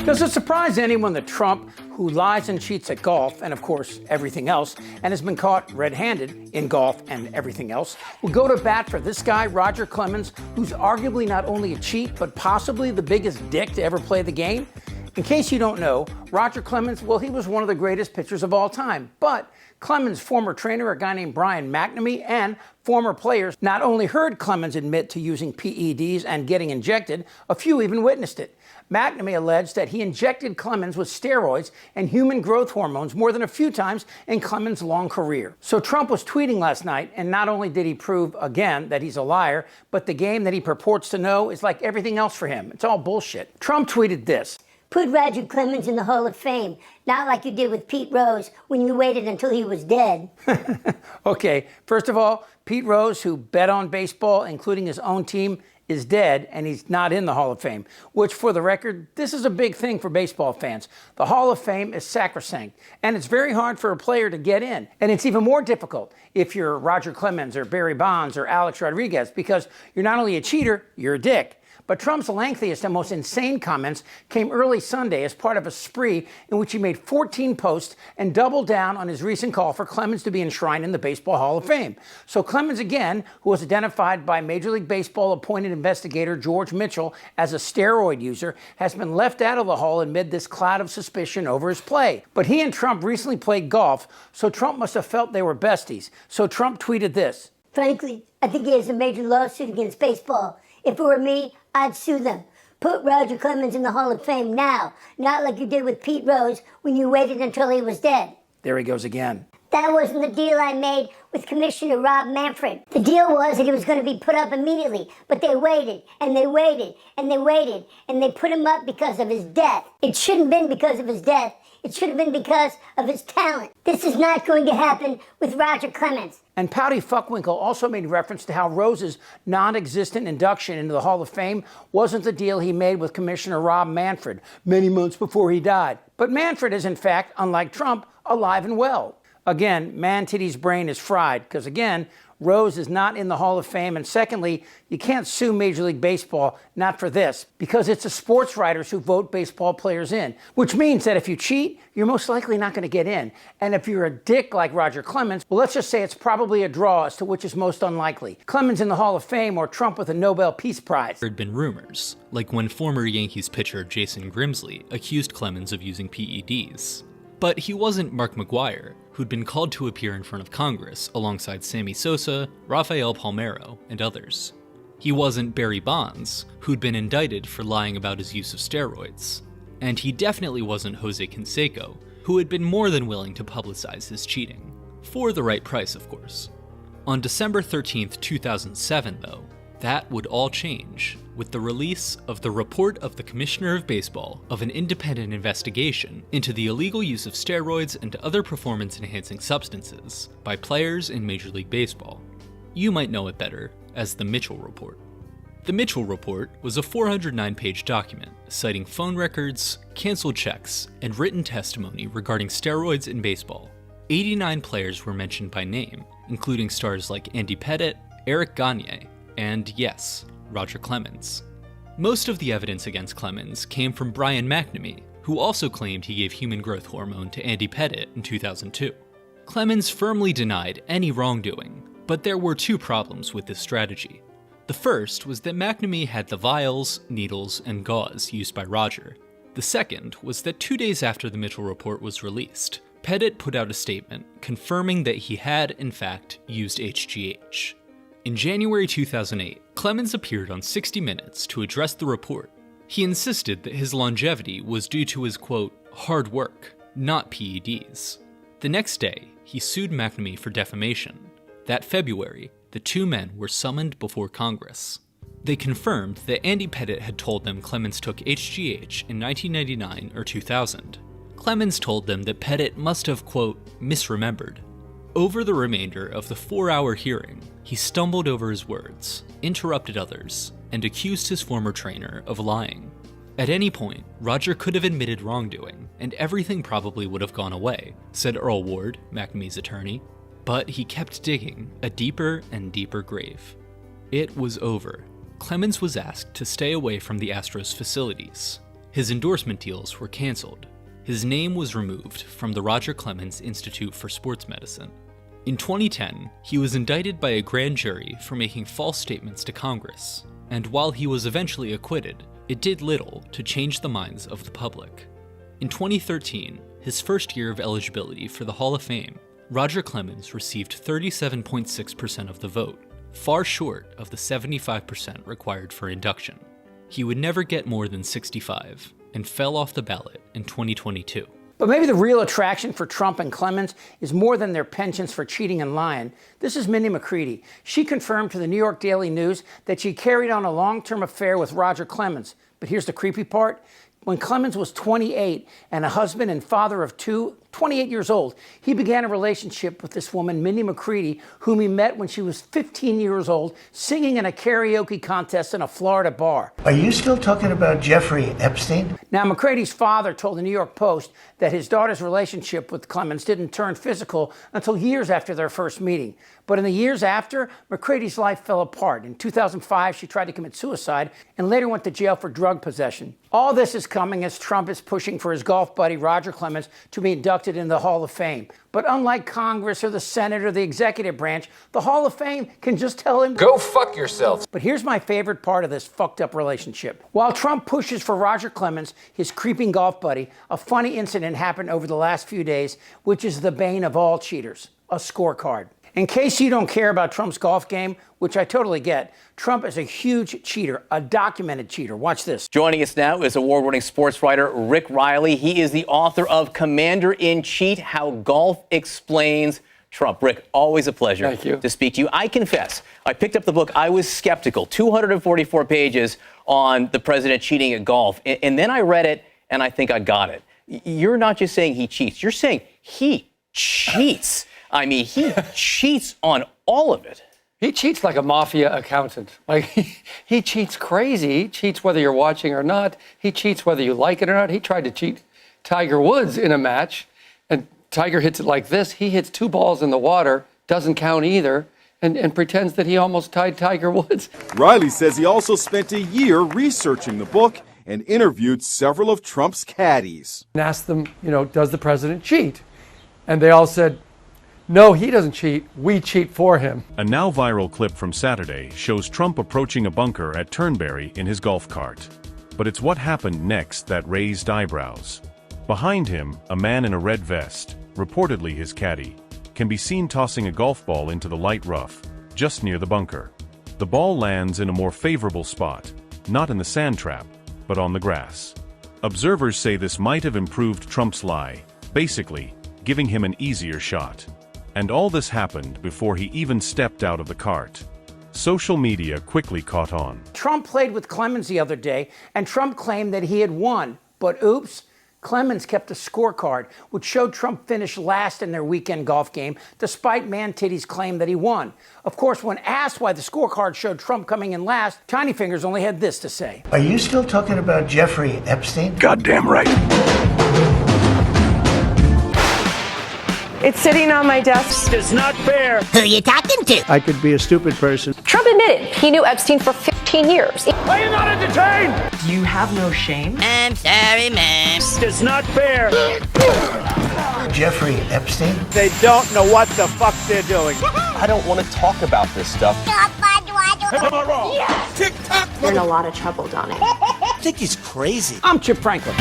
Does it surprise anyone that Trump, who lies and cheats at golf and, of course, everything else, and has been caught red-handed in golf and everything else, will go to bat for this guy, Roger Clemens, who's arguably not only a cheat, but possibly the biggest dick to ever play the game? In case you don't know, Roger Clemens, well, he was one of the greatest pitchers of all time. But Clemens' former trainer, a guy named Brian McNamee, and former players not only heard Clemens admit to using PEDs and getting injected, a few even witnessed it. McNamee alleged that he injected Clemens with steroids and human growth hormones more than a few times in Clemens' long career. So Trump was tweeting last night, and not only did he prove again that he's a liar, but the game that he purports to know is like everything else for him. It's all bullshit. Trump tweeted this. Put Roger Clemens in the Hall of Fame, not like you did with Pete Rose when you waited until he was dead. Okay, first of all, Pete Rose, who bet on baseball, including his own team, is dead, and he's not in the Hall of Fame, which, for the record, this is a big thing for baseball fans. The Hall of Fame is sacrosanct, and it's very hard for a player to get in. And it's even more difficult if you're Roger Clemens or Barry Bonds or Alex Rodriguez, because you're not only a cheater, you're a dick. But Trump's lengthiest and most insane comments came early Sunday as part of a spree in which he made 14 posts and doubled down on his recent call for Clemens to be enshrined in the Baseball Hall of Fame. So Clemens, again, who was identified by Major League Baseball appointed investigator George Mitchell as a steroid user, has been left out of the Hall amid this cloud of suspicion over his play. But he and Trump recently played golf, so Trump must have felt they were besties. So Trump tweeted this. Frankly, I think he has a major lawsuit against baseball. If it were me, I'd sue them. Put Roger Clemens in the Hall of Fame now, not like you did with Pete Rose when you waited until he was dead. There he goes again. That wasn't the deal I made with Commissioner Rob Manfred. The deal was that he was going to be put up immediately, but they waited, and they waited, and they waited, and they put him up because of his death. It shouldn't have been because of his death. It should have been because of his talent. This is not going to happen with Roger Clemens. And Pouty Fuckwinkle also made reference to how Rose's non-existent induction into the Hall of Fame wasn't the deal he made with Commissioner Rob Manfred many months before he died. But Manfred is, in fact, unlike Trump, alive and well. Again, Man Titty's brain is fried, because again, Rose is not in the Hall of Fame, and secondly, you can't sue Major League Baseball, not for this, because it's the sports writers who vote baseball players in, which means that if you cheat, you're most likely not going to get in. And if you're a dick like Roger Clemens, well, let's just say it's probably a draw as to which is most unlikely. Clemens in the Hall of Fame or Trump with a Nobel Peace Prize. There had been rumors, like when former Yankees pitcher Jason Grimsley accused Clemens of using PEDs. But he wasn't Mark McGwire, who'd been called to appear in front of Congress alongside Sammy Sosa, Rafael Palmeiro, and others. He wasn't Barry Bonds, who'd been indicted for lying about his use of steroids. And he definitely wasn't Jose Canseco, who had been more than willing to publicize his cheating. For the right price, of course. On December 13th, 2007, though, that would all change with the release of the report of the Commissioner of Baseball of an independent investigation into the illegal use of steroids and other performance-enhancing substances by players in Major League Baseball. You might know it better as the Mitchell Report. The Mitchell Report was a 409-page document citing phone records, canceled checks, and written testimony regarding steroids in baseball. 89 players were mentioned by name, including stars like Andy Pettitte, Eric Gagne, and yes, Roger Clemens. Most of the evidence against Clemens came from Brian McNamee, who also claimed he gave human growth hormone to Andy Pettitte in 2002. Clemens firmly denied any wrongdoing, but there were two problems with this strategy. The first was that McNamee had the vials, needles, and gauze used by Roger. The second was that 2 days after the Mitchell Report was released, Pettitte put out a statement confirming that he had, in fact, used HGH. In January 2008, Clemens appeared on 60 Minutes to address the report. He insisted that his longevity was due to his, quote, hard work, not PEDs. The next day, he sued McNamee for defamation. That February, the two men were summoned before Congress. They confirmed that Andy Pettitte had told them Clemens took HGH in 1999 or 2000. Clemens told them that Pettitte must have, quote, misremembered. Over the remainder of the 4-hour hearing, he stumbled over his words, interrupted others, and accused his former trainer of lying. At any point, Roger could have admitted wrongdoing, and everything probably would have gone away, said Earl Ward, McNamee's attorney. But he kept digging a deeper and deeper grave. It was over. Clemens was asked to stay away from the Astros facilities. His endorsement deals were canceled. His name was removed from the Roger Clemens Institute for Sports Medicine. In 2010, he was indicted by a grand jury for making false statements to Congress, and while he was eventually acquitted, it did little to change the minds of the public. In 2013, his first year of eligibility for the Hall of Fame, Roger Clemens received 37.6% of the vote, far short of the 75% required for induction. He would never get more than 65, and fell off the ballot in 2022. But maybe the real attraction for Trump and Clemens is more than their penchants for cheating and lying. This is Mindy McCready. She confirmed to the New York Daily News that she carried on a long-term affair with Roger Clemens. But here's the creepy part. When Clemens was 28 and a husband and father of two, 28 years old, he began a relationship with this woman, Mindy McCready, whom he met when she was 15 years old, singing in a karaoke contest in a Florida bar. Are you still talking about Jeffrey Epstein? Now, McCready's father told the New York Post that his daughter's relationship with Clemens didn't turn physical until years after their first meeting. But in the years after, McCready's life fell apart. In 2005, she tried to commit suicide and later went to jail for drug possession. All this is coming as Trump is pushing for his golf buddy, Roger Clemens, to be inducted in the Hall of Fame. But unlike Congress or the Senate or the executive branch, the Hall of Fame can just tell him, "Go fuck yourself." But here's my favorite part of this fucked up relationship. While Trump pushes for Roger Clemens, his creeping golf buddy, a funny incident happened over the last few days, which is the bane of all cheaters, a scorecard. In case you don't care about Trump's golf game, which I totally get, Trump is a huge cheater, a documented cheater. Watch this. Joining us now is award-winning sports writer Rick Riley. He is the author of Commander-in-Cheat, How Golf Explains Trump. Rick, always a pleasure to speak to you. I confess, I picked up the book. I was skeptical. 244 pages on the president cheating at golf. And then I read it, and I think I got it. You're not just saying he cheats. You're saying he cheats. I mean, he cheats on all of it. He cheats like a mafia accountant. Like, he cheats crazy. He cheats whether you're watching or not. He cheats whether you like it or not. He tried to cheat Tiger Woods in a match, and Tiger hits it like this. He hits two balls in the water, doesn't count either, and pretends that he almost tied Tiger Woods. Riley says he also spent a year researching the book and interviewed several of Trump's caddies. And asked them, does the president cheat? And they all said, no, he doesn't cheat. We cheat for him. A now viral clip from Saturday shows Trump approaching a bunker at Turnberry in his golf cart. But it's what happened next that raised eyebrows. Behind him, a man in a red vest, reportedly his caddy, can be seen tossing a golf ball into the light rough, just near the bunker. The ball lands in a more favorable spot, not in the sand trap, but on the grass. Observers say this might have improved Trump's lie, basically giving him an easier shot. And all this happened before he even stepped out of the cart. Social media quickly caught on. Trump played with Clemens the other day, and Trump claimed that he had won. But oops, Clemens kept a scorecard, which showed Trump finished last in their weekend golf game, despite Mantitty's claim that he won. Of course, when asked why the scorecard showed Trump coming in last, Tiny Fingers only had this to say. Are you still talking about Jeffrey Epstein? Goddamn right. It's sitting on my desk. It's not fair. Who you talking to? I could be a stupid person. Trump admitted he knew Epstein for 15 years. Are you not entertained? Do you have no shame? I'm sorry, ma'am. It's not fair. Jeffrey Epstein? They don't know what the fuck they're doing. I don't want to talk about this stuff. Am I wrong? Yes. Tick-tock. You're in a lot of trouble, Donnie. I think he's crazy. I'm Chip Franklin.